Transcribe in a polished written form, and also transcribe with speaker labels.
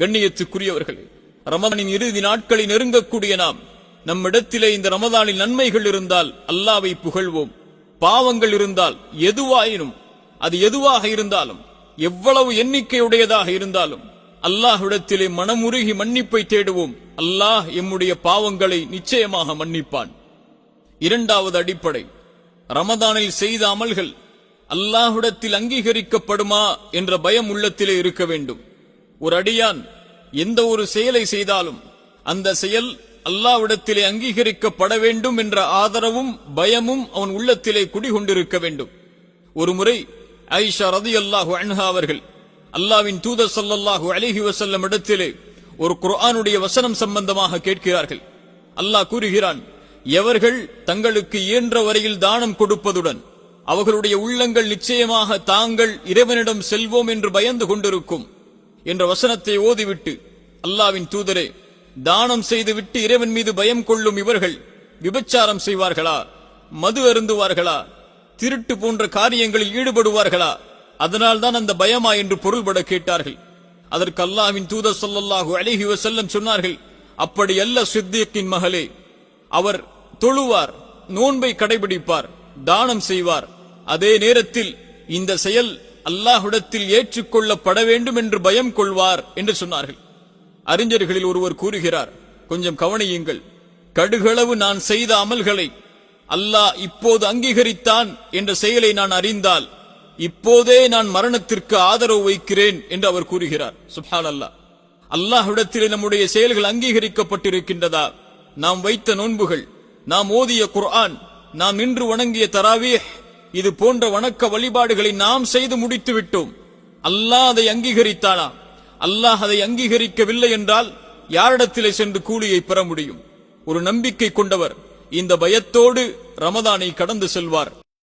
Speaker 1: கண்ணியத்துக்குரியவர்களே, ரமதானின் இறுதி நாட்களை நெருங்கக்கூடிய நாம் நம்மிடத்திலே இந்த ரமதானில் நன்மைகள் இருந்தால் அல்லாஹ்வை புகழ்வோம். பாவங்கள் இருந்தால் அது எதுவாக இருந்தாலும் எவ்வளவு எண்ணிக்கையுடையதாக இருந்தாலும் அல்லாஹ்விடத்திலே மனமுருகி மன்னிப்பை தேடுவோம். அல்லாஹ் எம்முடைய பாவங்களை நிச்சயமாக மன்னிப்பான். இரண்டாவது அடிப்படை, ரமதானில் செய்த அமல்கள் அல்லாஹ்விடத்தில் அங்கீகரிக்கப்படுமா என்ற பயம் உள்ளத்திலே இருக்க வேண்டும். ஒரு அடியான் எந்த ஒரு செயலை செய்தாலும் அந்த செயல் அல்லாஹ்விடத்திலே அங்கீகரிக்கப்பட வேண்டும் என்ற ஆதரவும் பயமும் அவன் உள்ளத்திலே குடிகொண்டிருக்க வேண்டும். ஒரு முறை ஆயிஷா ரலியல்லாஹு அன்ஹா அவர்கள் அல்லாஹ்வின் தூதர் ஸல்லல்லாஹு அலைஹி வஸல்லம் இடத்திலே ஒரு குர்ஆனுடைய வசனம் சம்பந்தமாக கேட்கிறார்கள். அல்லாஹ் கூறுகிறான், எவர்கள் தங்களுக்கு இயன்ற வரையில் தானம் கொடுப்பதுடன் அவர்களுடைய உள்ளங்கள் நிச்சயமாக தாங்கள் இறைவனிடம் செல்வோம் என்று பயந்து கொண்டிருக்கும் என்ற வசனத்தை ஓதிவிட்டு, அல்லாஹ்வின் தூதரே, தானம் செய்துவிட்டு இறைவன் மீது பயம் கொள்ளும் இவர்கள் விபச்சாரம் செய்வார்களா, மது அருந்துவார்களா, திருட்டு போன்ற காரியங்களில் ஈடுபடுவார்களா, அதனால்தான் அந்த பயமா என்று பொருள்பட கேட்டார்கள். அதற்கு அல்லாஹ்வின் தூதர் ஸல்லல்லாஹு அலைஹி வஸல்லம் சொன்னார்கள், அப்படி அல்ல சித்தீக்கின் மகளே, அவர் தொழுவார், நோன்பை கடைபிடிப்பார், தானம் செய்வார், அதே நேரத்தில் இந்த செயல் அல்லாஹ்விடத்தில் ஏற்றுக்கொள்ளப்பட வேண்டும் என்று பயம் கொள்வார் என்று சொன்னார்கள். அறிஞர்களில் ஒருவர் கூறுகிறார், கொஞ்சம் கவனியுங்கள், கடுகளவு நான் செய்த அமல்களை அல்லாஹ் இப்போது அங்கீகரித்தான் என்ற செயலை நான் அறிந்தால் இப்போதே நான் மரணத்திற்கு ஆதரவு வைக்கிறேன் என்று அவர் கூறுகிறார். சுப்ஹானல்லாஹ். அல்லாஹ்விடத்திலே நம்முடைய செயல்கள் அங்கீகரிக்கப்பட்டிருக்கின்றதா? நாம் வைத்த நோன்புகள், நாம் ஓதிய குர்ஆன், நாம் நின்று வணங்கிய தராவீஹ், இது போன்ற வணக்க வழிபாடுகளை நாம் செய்து முடித்து விட்டோம். அல்லாஹ் அதை அங்கீகரித்தானா? அல்லாஹ் அதை அங்கீகரிக்கவில்லை என்றால் யாரிடத்திலே சென்று கூலியை பெற முடியும்? ஒரு நம்பிக்கை கொண்டவர் இந்த பயத்தோடு ரமதானை கடந்து செல்வார்.